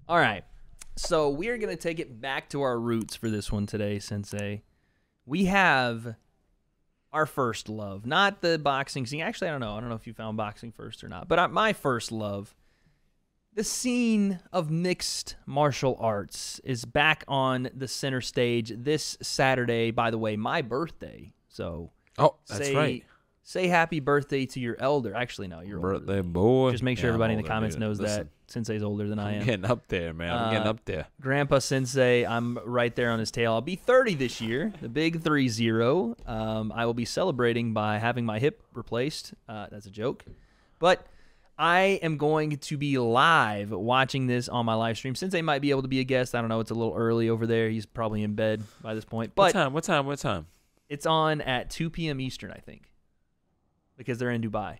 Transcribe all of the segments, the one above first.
All right. So we are going to take it back to our roots for this one today, Sensei. We have our first love, not the boxing scene. Actually, I don't know. I don't know if you found boxing first or not. But my first love, the scene of mixed martial arts, is back on the center stage this Saturday. By the way, my birthday. So that's right. Say happy birthday to your elder. Actually, no, your birthday boy. Just make sure everybody in the comments knows that Sensei's older than I am. I'm getting up there, man. I'm getting up there. Grandpa Sensei, I'm right there on his tail. I'll be 30 this year, the big 30. I will be celebrating by having my hip replaced. That's a joke. But I am going to be live watching this on my live stream. Sensei might be able to be a guest. I don't know. It's a little early over there. He's probably in bed by this point. But What time? It's on at 2 p.m. Eastern, I think, because they're in Dubai.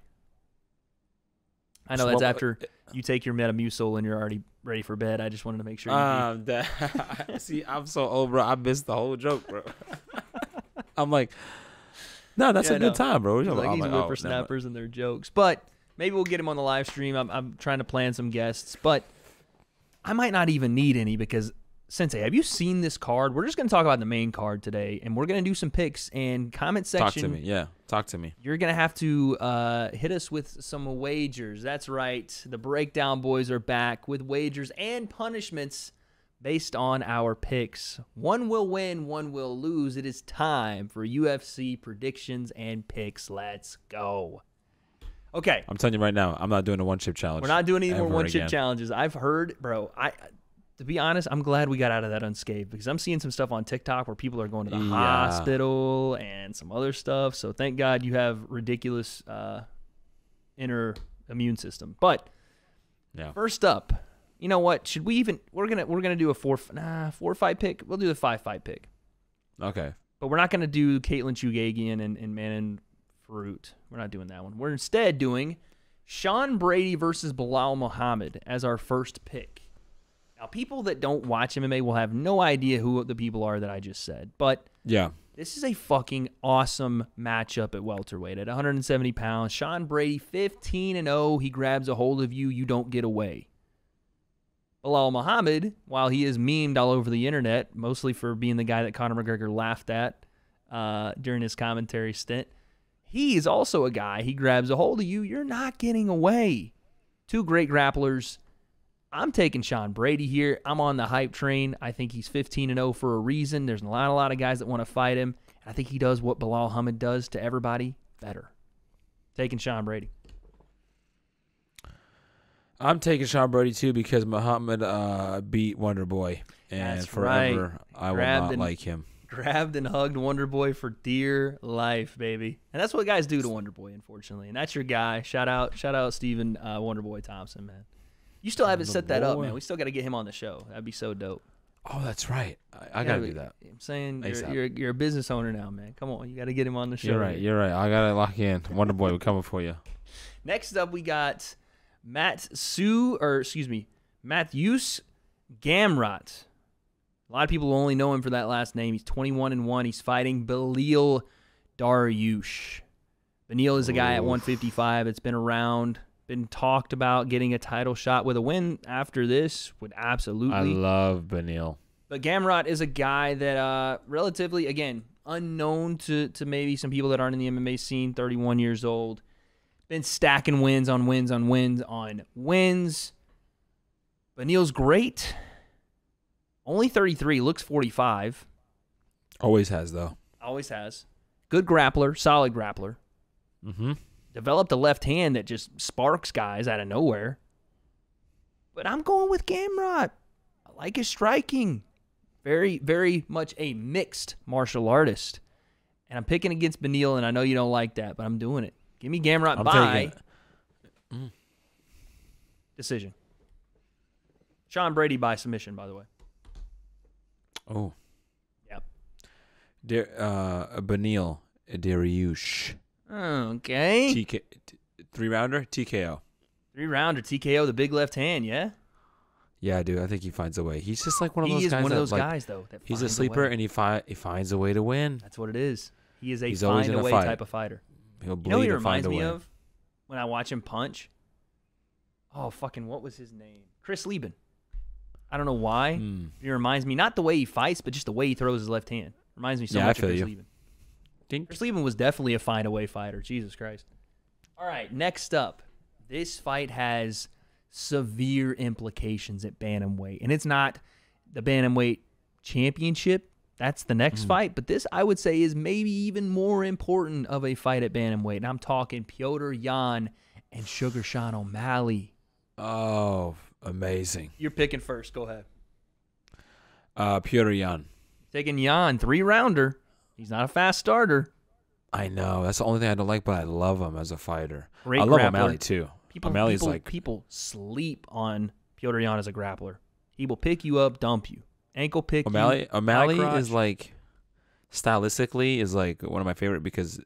I know that's after you take your Metamucil and you're already ready for bed. I just wanted to make sure you See, I'm so old, bro. I missed the whole joke, bro. I'm like, no, that's a good time, bro. He's like, these whippersnappers and their jokes. But maybe we'll get him on the live stream. I'm trying to plan some guests, but I might not even need any because, Sensei, have you seen this card? We're just going to talk about the main card today, and we're going to do some picks and comment section. Talk to me. Yeah, talk to me. You're going to have to hit us with some wagers. That's right. The Breakdown Boys are back with wagers and punishments based on our picks. One will win, one will lose. It is time for UFC predictions and picks. Let's go. Okay. I'm telling you right now, I'm not doing a one-chip challenge. We're not doing any more one-chip challenges. I've heard, bro, to be honest, I'm glad we got out of that unscathed because I'm seeing some stuff on TikTok where people are going to the hospital and some other stuff. So thank God you have ridiculous inner immune system. But first up, you know what? Should we even? We're gonna do a 4-5 pick. We'll do the 5-5 pick. Okay. But we're not gonna do Caitlin Chugagian and Manon Fruit. We're not doing that one. We're instead doing Sean Brady versus Bilal Muhammad as our first pick. Now, people that don't watch MMA will have no idea who the people are that I just said. But this is a fucking awesome matchup at welterweight. At 170 pounds, Sean Brady, 15-0. He grabs a hold of you. You don't get away. Bilal Muhammad, while he is memed all over the internet, mostly for being the guy that Conor McGregor laughed at during his commentary stint, he is also a guy, he grabs a hold of you. You're not getting away. Two great grapplers. I'm taking Sean Brady here. I'm on the hype train. I think he's 15-0 for a reason. There's a lot of guys that want to fight him. I think he does what Bilal Muhammad does to everybody better. Taking Sean Brady. I'm taking Sean Brady too because Muhammad beat Wonder Boy, and That's forever right. I will not like him. Grabbed and hugged Wonder Boy for dear life, baby. And that's what guys do to Wonder Boy, unfortunately. And that's your guy. Shout out Steven Wonder Boy Thompson, man. You still haven't set that up, man. We still got to get him on the show. That'd be so dope. Oh, that's right. I got to do that. I'm saying you're a business owner now, man. Come on. You got to get him on the show. You're right. I got to lock in. Wonder Boy, we're coming for you. Next up, we got Matthews Gamrot. A lot of people only know him for that last name. He's 21-1. He's fighting Beneil Dariush. Beneil is a guy at 155 that's been around, been talked about getting a title shot with a win after this. Would absolutely. I love Beneil. But Gamrot is a guy that relatively, again, unknown to maybe some people that aren't in the MMA scene, 31 years old. Been stacking wins on wins on wins on wins. Beneil's great. Only 33, looks 45. Always has, though. Always has. Good grappler, solid grappler. Mm-hmm. Developed a left hand that just sparks guys out of nowhere. But I'm going with Gamrot. I like his striking. Very, very much a mixed martial artist. And I'm picking against Beneil, and I know you don't like that, but I'm doing it. Give me Gamrot by decision. Sean Brady by submission, by the way. Oh. Yep. Beneil Dariush. Okay. 3-rounder? TKO. 3-rounder, TKO, the big left hand, yeah? Yeah, dude, I think he finds a way. He's just like one of those guys. He is one of those guys, though. He's a sleeper, and he finds a way to win. That's what it is. He is a He's always find-a-way type of fighter. He'll bleed, you know what he to find reminds a me way. of when I watch him punch? Oh, fucking, what was his name? Chris Lieben. I don't know why. He reminds me, not the way he fights, but just the way he throws his left hand. Reminds me so much of Chris Lieben. Chris Lieben was definitely a find-away fighter. Jesus Christ. All right, next up. This fight has severe implications at bantamweight. And it's not the bantamweight championship. That's the next fight. But this, I would say, is maybe even more important of a fight at bantamweight. And I'm talking Petr Yan and Sugar Sean O'Malley. Oh, amazing. You're picking first. Go ahead. Petr Yan. Taking Yan, 3-rounder. He's not a fast starter. I know. That's the only thing I don't like, but I love him as a fighter. Great I love grappler. O'Malley, too. People sleep on Petr Yan as a grappler. He will pick you up, dump you. Ankle pick O'Malley you. is like, stylistically, is like one of my favorite because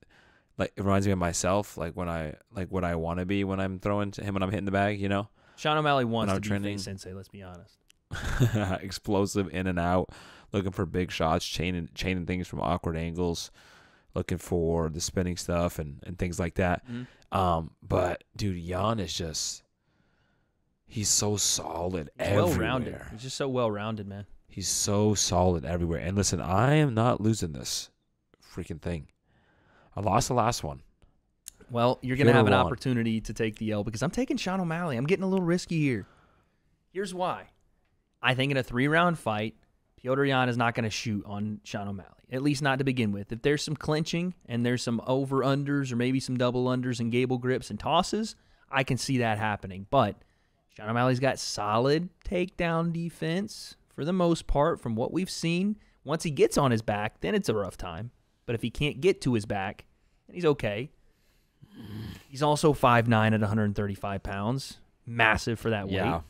like it reminds me of myself, like when I what I want to be when I'm throwing to him when I'm hitting the bag, you know. Sean O'Malley wants to be training. Sensei, let's be honest. Explosive in and out, looking for big shots, chaining things from awkward angles, looking for the spinning stuff and things like that. But dude, Yan is just he's so solid everywhere. Well-rounded. He's just so well-rounded, man. He's so solid everywhere. And listen, I am not losing this freaking thing. I lost the last one. Well, you're going to have an opportunity to take the L because I'm taking Sean O'Malley. I'm getting a little risky here. Here's why. I think in a 3-round fight, Petr Yan is not going to shoot on Sean O'Malley, at least not to begin with. If there's some clinching and there's some over-unders or maybe some double-unders and gable grips and tosses, I can see that happening. But Sean O'Malley's got solid takedown defense for the most part from what we've seen. Once he gets on his back, then it's a rough time. But if he can't get to his back, then he's okay. He's also 5'9" at 135 pounds. Massive for that weight.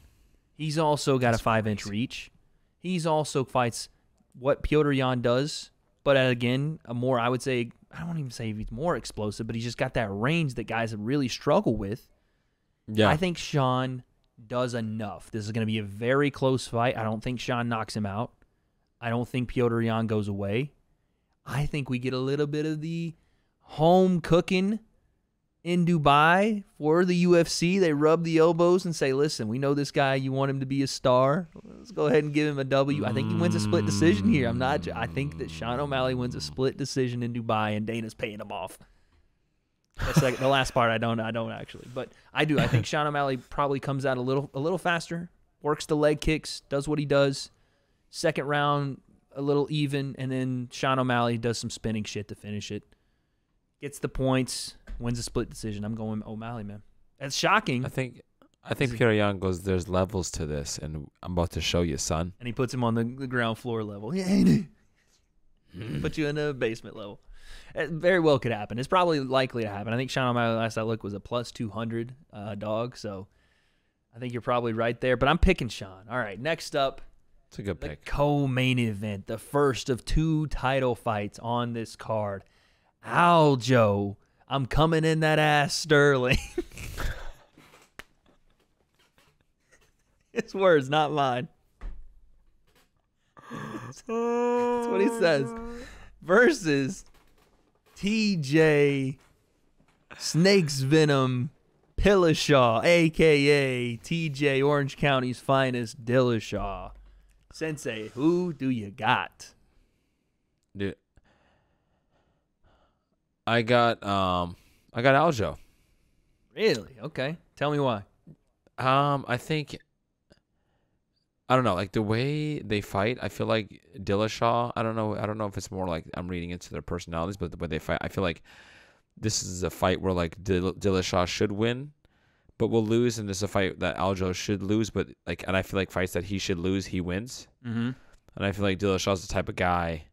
He's also got a 5-inch reach. He's also fights what Petr Yan does, but again, a more, I would say, I don't even say he's more explosive, but he's just got that range that guys really struggle with. Yeah. I think Sean does enough. This is going to be a very close fight. I don't think Sean knocks him out. I don't think Petr Yan goes away. I think we get a little bit of the home cooking in Dubai for the UFC. They rub the elbows and say, listen, we know this guy. You want him to be a star. Let's go ahead and give him a W. I think he wins a split decision here. I think that Sean O'Malley wins a split decision in Dubai and Dana's paying him off. That's like the last part I don't actually. But I do. I think Sean O'Malley probably comes out a little faster, works the leg kicks, does what he does. Second round, a little even, and then Sean O'Malley does some spinning shit to finish it. Gets the points, wins a split decision. I'm going O'Malley, man. That's shocking. I think Petr Yan goes, there's levels to this, and I'm about to show you, son. And he puts him on the ground floor level. Put you in the basement level. It very well could happen. It's probably likely to happen. I think Sean O'Malley, last I looked, was a plus 200 dog, so I think you're probably right there. But I'm picking Sean. All right, next up. It's a good pick. The co-main event, the first of 2 title fights on this card. Aljo, I'm coming in that ass, Sterling. His words, not mine. That's what he says. Versus TJ Snake's Venom Pillishaw, a.k.a. TJ Orange County's finest Dillashaw. Sensei, who do you got? Dude, I got Aljo. Really? Okay. Tell me why. I think I don't know, like the way they fight, I feel like Dillashaw, I don't know if it's more like I'm reading into their personalities, but the way they fight, I feel like this is a fight where like Dillashaw should win, but will lose, and this is a fight that Aljo should lose, but like, and I feel like fights that he should lose, he wins. And I feel like Dillashaw's the type of guy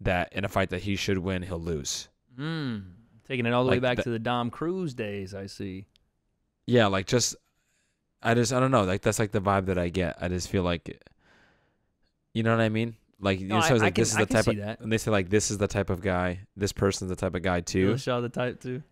that in a fight that he should win, he'll lose. Taking it all the way back to the Dom Cruz days, I see. Yeah, like I don't know, like that's like the vibe that I get. I just feel like, you know what I mean? Like, no, like this is the type of, and they say like this is the type of guy, this person's the type of guy too. Dillashaw the type too.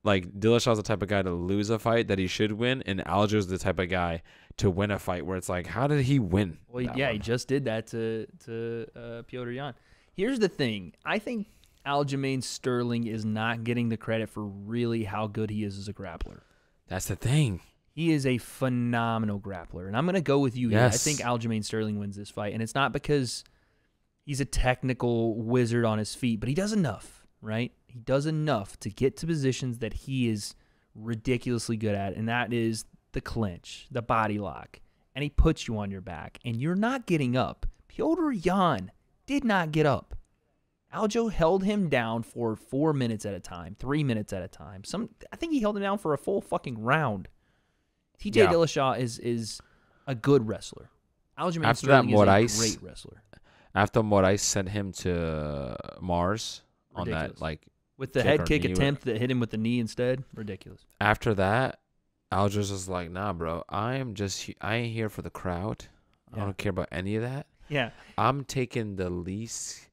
Like Dillashaw's the type of guy to lose a fight that he should win, and Aljo's the type of guy to win a fight where it's like, how did he win? Well, yeah, he just did that to Petr Yan. Here's the thing: I think Aljamain Sterling is not getting the credit for really how good he is as a grappler. That's the thing. He is a phenomenal grappler, and I'm going to go with you here. I Yes. think Aljamain Sterling wins this fight, and it's not because he's a technical wizard on his feet, but he does enough, right? He does enough to get to positions that he is ridiculously good at, and that is the clinch, the body lock, and he puts you on your back, and you're not getting up. Petr Yan did not get up. Aljo held him down for 4 minutes at a time, 3 minutes at a time. I think he held him down for a full fucking round. TJ Dillashaw is a good wrestler. Aljamain Sterling is a great wrestler. After Moraes sent him to Mars on that, like, with the head kick attempt that hit him with the knee instead, ridiculous. After that, Aljo's just like, nah, bro, I ain't here for the crowd. I don't care about any of that. Yeah. I'm taking the least,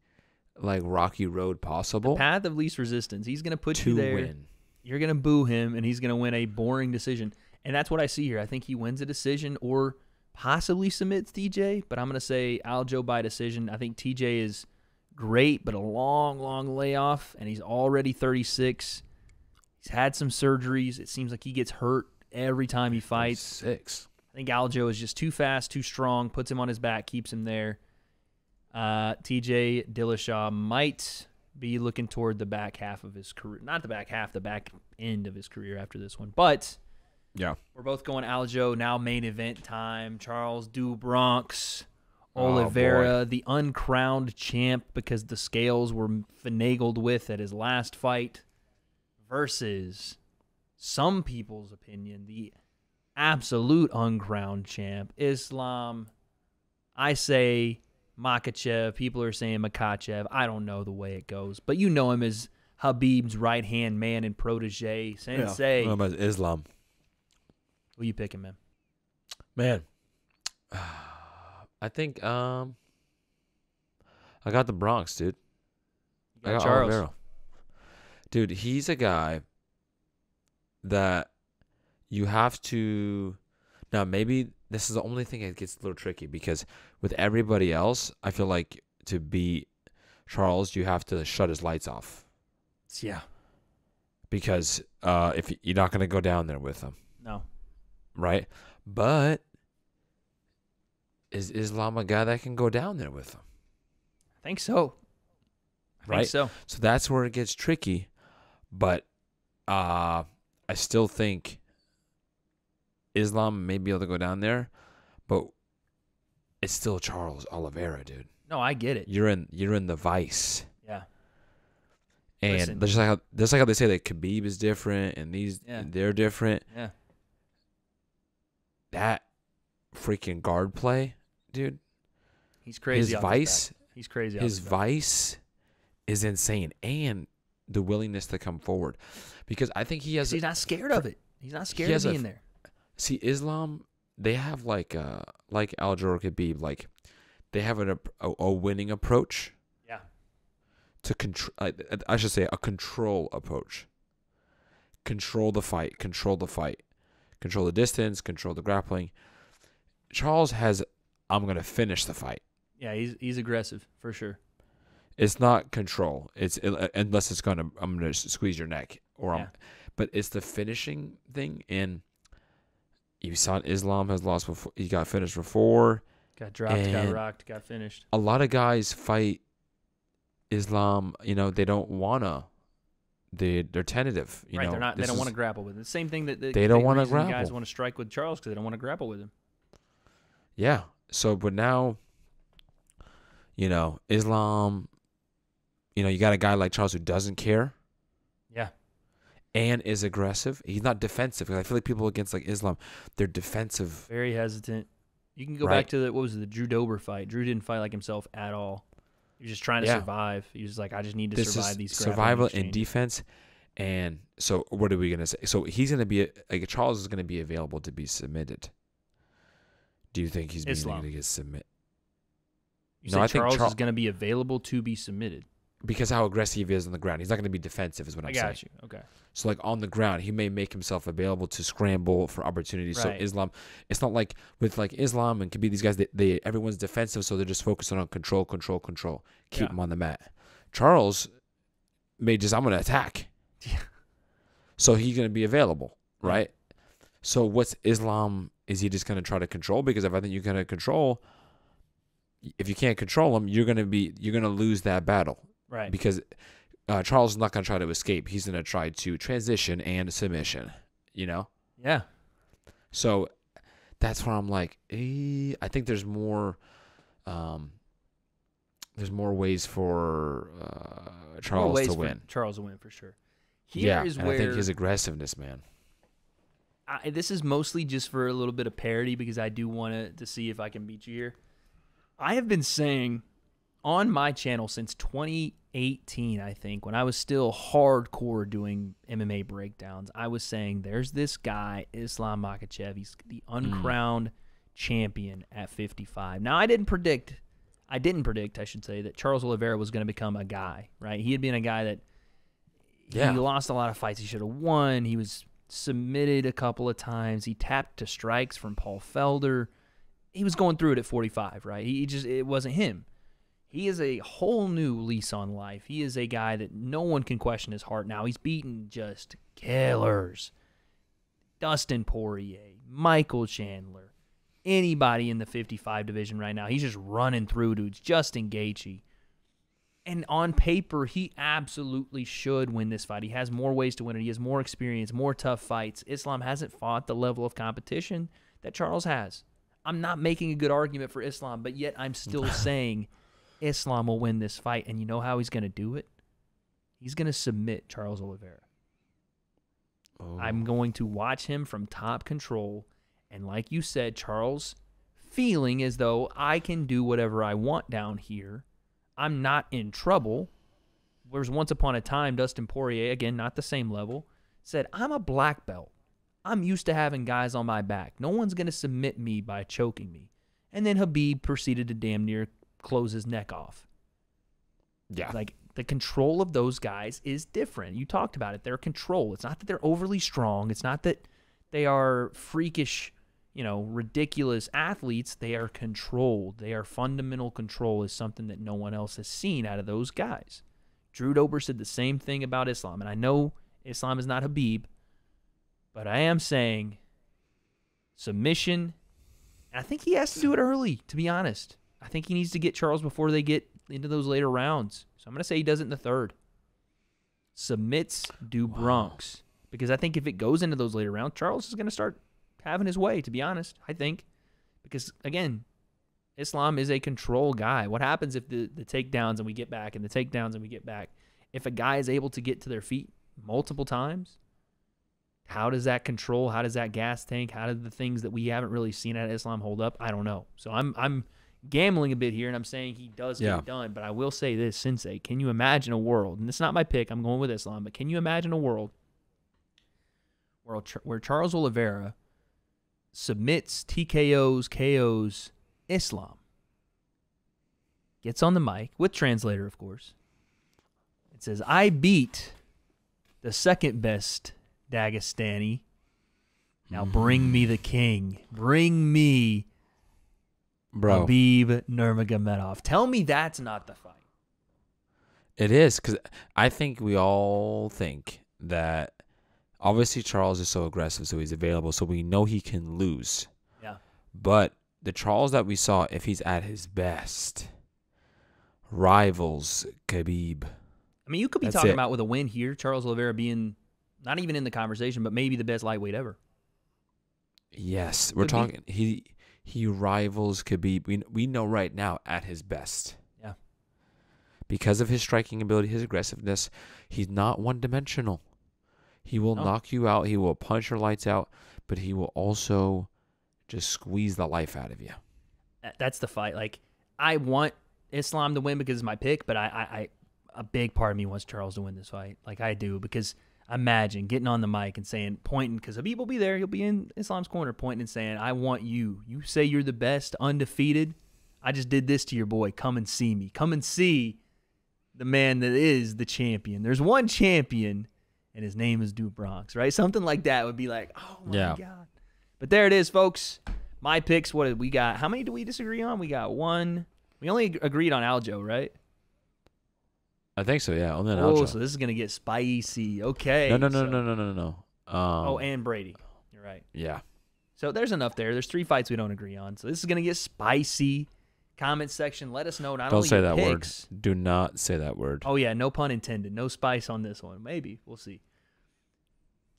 like, rocky road possible. The path of least resistance. He's going to put you there. Win. You're going to boo him, and he's going to win a boring decision. And that's what I see here. I think he wins a decision or possibly submits TJ, but I'm going to say Aljo by decision. I think TJ is great, but a long, long layoff, and he's already 36. He's had some surgeries. It seems like he gets hurt every time he fights. 6. I think Aljo is just too fast, too strong, puts him on his back, keeps him there. TJ Dillashaw might be looking toward the back half of his career. Not the back half, the back end of his career after this one. But yeah, we're both going Aljo. Now main event time. Charles do Bronx Oliveira, the uncrowned champ because the scales were finagled with at his last fight, versus some people's opinion, the absolute uncrowned champ, Islam. I say Makhachev. People are saying Makhachev. I don't know the way it goes, but you know him as Habib's right-hand man and protege, Sensei. Yeah, about Islam. Who you picking, man? Man, I think I got the Bronx, dude. You got Charles. Oliveira. Dude, he's a guy that you have to. Now, maybe this is the only thing that gets a little tricky because with everybody else, I feel like to beat Charles, you have to shut his lights off. Yeah. Because if you're not going to go down there with him. No. Right? But is Islam a guy that can go down there with him? I think so. I think so. So that's where it gets tricky. But I still think Islam may be able to go down there, but it's still Charles Oliveira, dude. No, I get it. You're in the vice. Yeah. And just like how they say that Khabib is different and they're different. Yeah. That freaking guard play, dude. He's crazy. His vice. He's crazy. His vice is insane, and the willingness to come forward, because I think he has. He's not scared of it. He's not scared of being there. See, Islam, they have like Aljo or Khabib, like they have a winning approach. Yeah. To control, I should say a control approach. Control the fight. Control the distance. Control the grappling. Charles has, I'm gonna finish the fight. Yeah, he's aggressive for sure. It's not control. It's unless I'm gonna squeeze your neck but it's the finishing thing. And you saw Islam has lost before. He got finished before. Got dropped. Got rocked. Got finished. A lot of guys fight Islam. They don't wanna. They're tentative. They don't want to grapple with it. The same thing that they don't want to grapple. Guys want to strike with Charles because they don't want to grapple with him. Yeah. So, but now, Islam. You got a guy like Charles who doesn't care. Yeah. And is aggressive. He's not defensive. I feel like people against like Islam, they're defensive. Very hesitant. You can go back to the Drew Dober fight. Drew didn't fight like himself at all. He was just trying to survive. He was like, I just need to survive these. Survival and defense. And so, what are we gonna say? So he's gonna be Charles is gonna be available to be submitted. Do you think he's going to get submitted? I think Charles is going to be available to be submitted. Because how aggressive he is on the ground. He's not going to be defensive is what I'm saying. I got you. Okay. So, like, on the ground, he may make himself available to scramble for opportunities. Right. So, Islam, it's not like with, like, Islam and Khabib, these guys, everyone's defensive, so they're just focusing on control. Keep him on the mat. Charles may just, I'm going to attack. Yeah. So, he's going to be available, right? So what's Islam? Is he just going to try to control? Because if I think you're going to control, if you can't control him, you're going to lose that battle. Right. Because Charles is not going to try to escape. He's going to try to transition and submission. You know. Yeah. So that's where I'm like, I think there's more ways for Charles to win. Charles to win for sure. Yeah, and I think his aggressiveness, man. This is mostly just for a little bit of parody because I do want to see if I can beat you here. I have been saying on my channel since 2018, I think, when I was still hardcore doing MMA breakdowns, I was saying there's this guy, Islam Makhachev. He's the uncrowned champion at 55. Now, I didn't predict, I should say, that Charles Oliveira was going to become a guy, right? He had been a guy that he lost a lot of fights he should have won. He was submitted a couple of times. He tapped to strikes from Paul Felder. He was going through it at 45, right? It wasn't him. He is a whole new lease on life. He is a guy that no one can question his heart now. He's beaten just killers. Dustin Poirier, Michael Chandler, anybody in the 55 division right now. He's just running through dudes. Justin Gaethje. And on paper, he absolutely should win this fight. He has more ways to win it. He has more experience, more tough fights. Islam hasn't fought the level of competition that Charles has. I'm not making a good argument for Islam, but yet I'm still saying Islam will win this fight. And you know how he's going to do it? He's going to submit Charles Oliveira. Oh. I'm going to watch him from top control. And like you said, Charles feeling as though I can do whatever I want down here. I'm not in trouble. Whereas once upon a time, Dustin Poirier, again, not the same level, said, I'm a black belt. I'm used to having guys on my back. No one's going to submit me by choking me. And then Khabib proceeded to damn near close his neck off. Yeah. Like, the control of those guys is different. You talked about it. They're control. It's not that they're overly strong. It's not that they are freakish, ridiculous athletes. They are controlled. They are fundamental control is something that no one else has seen out of those guys. Drew Dober said the same thing about Islam. And I know Islam is not Khabib, but I am saying submission. And I think he has to do it early, to be honest. I think he needs to get Charles before they get into those later rounds. So I'm going to say he does it in the third. Submits do Bronx. Because I think if it goes into those later rounds, Charles is going to start having his way, to be honest, I think. Because, again, Islam is a control guy. What happens if the takedowns and we get back and the takedowns and we get back? If a guy is able to get to their feet multiple times, how does that control, how does that gas tank, how do the things that we haven't really seen out of Islam hold up? I don't know. So I'm gambling a bit here, and I'm saying he does get it done. But I will say this, Sensei, can you imagine a world, and it's not my pick, I'm going with Islam, but can you imagine a world where Charles Oliveira submits, TKOs, KOs, Islam, gets on the mic, with translator, of course, it says, I beat the second best Dagestani. Now bring me the king. Bring me Khabib Nurmagomedov. Tell me that's not the fight. It is, because I think we all think that obviously Charles is so aggressive, so he's available, so we know he can lose. Yeah. But the Charles that we saw, if he's at his best, rivals Khabib. I mean, you could be talking about with a win here, Charles Oliveira being not even in the conversation, but maybe the best lightweight ever. Yes, we're talking. He rivals Khabib. We know right now at his best. Yeah. Because of his striking ability, his aggressiveness, he's not one-dimensional. He will knock you out. He will punch your lights out, but he will also just squeeze the life out of you. That's the fight. Like, I want Islam to win because it's my pick, but I a big part of me wants Charles to win this fight. Like, I do, because imagine getting on the mic and saying, pointing, because Khabib will be there. He'll be in Islam's corner, pointing and saying, I want you. You say you're the best, undefeated. I just did this to your boy. Come and see me. Come and see the man that is the champion. There's one champion, and his name is Duke Bronx, right? Something like that would be like, oh, my God. But there it is, folks. My picks, what did we got? How many do we disagree on? We got one. We only agreed on Aljo, right? I think so, yeah. Only on Aljo. So this is going to get spicy. Okay. No. And Brady. You're You're right. Yeah. So there's enough there. There's 3 fights we don't agree on. So this is going to get spicy. Comment section, let us know. Not Don't only say your that picks, word. Do not say that word. Oh, yeah, no pun intended. No spice on this one. Maybe. We'll see.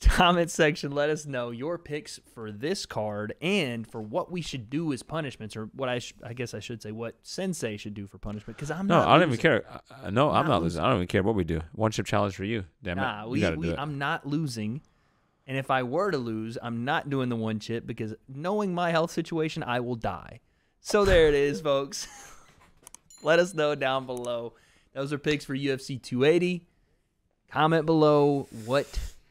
Comment section, let us know your picks for this card and for what we should do as punishments, or what I guess I should say what Sensei should do for punishment, because I'm not I don't losing. even care. No, I'm not losing. I don't even care what we do. One chip challenge for you. Damn it. Nah, You got to do it. I'm not losing. And if I were to lose, I'm not doing the one chip because knowing my health situation, I will die. So there it is, folks. Let us know down below. Those are picks for UFC 280. Comment below what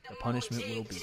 the punishment will be.